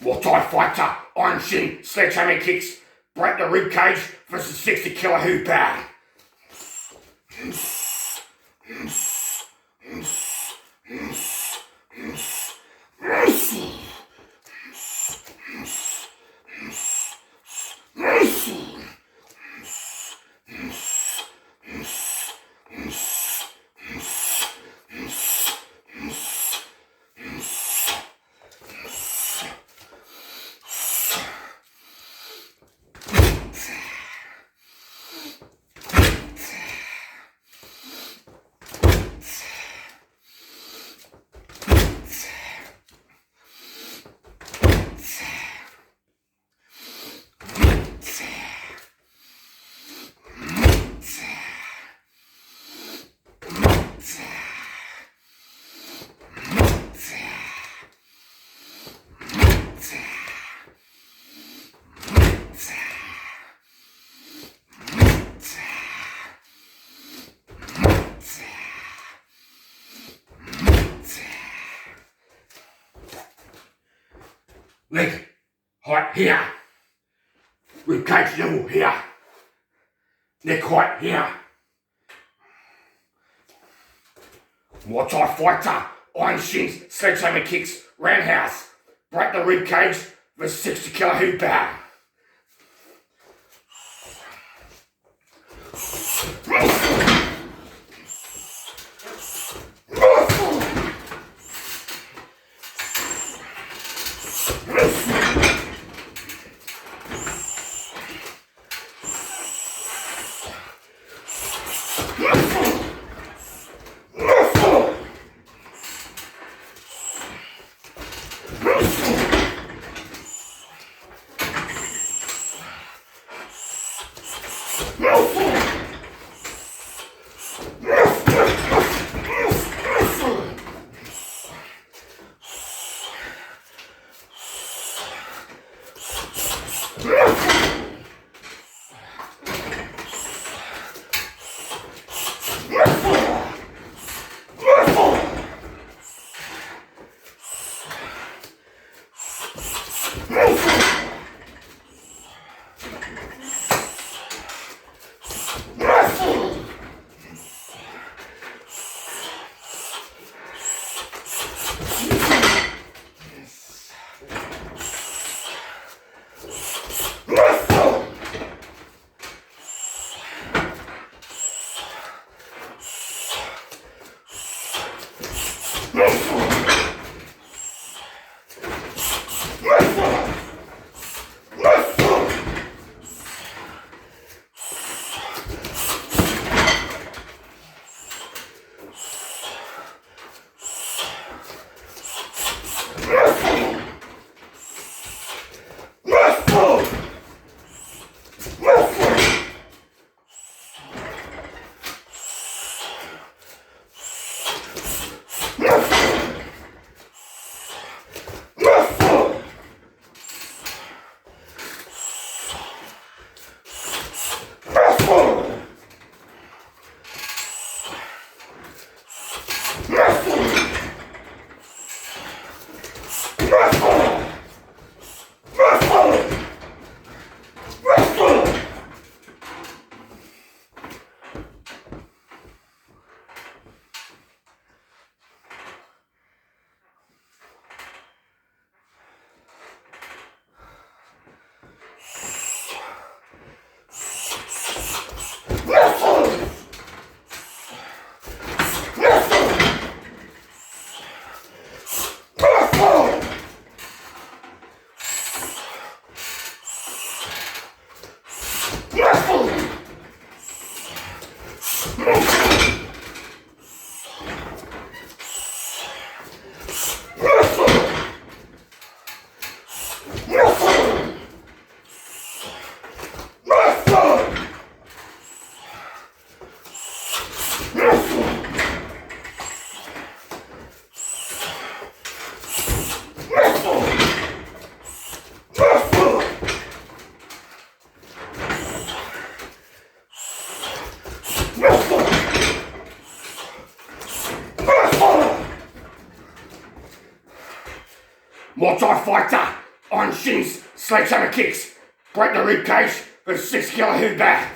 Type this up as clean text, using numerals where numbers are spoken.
Muay Thai fighter, iron shin, sledgehammer kicks, break the rib cage versus 60 kilo hoop bag. Leg height here. Rib cage level here. Neck height here. Muay Thai fighter, iron shins, sledgehammer kicks, roundhouse, break the rib cage versus 60 kilo hoop bag. Muay Thai fighter, iron shins, sledgehammer kicks, break the rib cage with 6 kilo hoop back.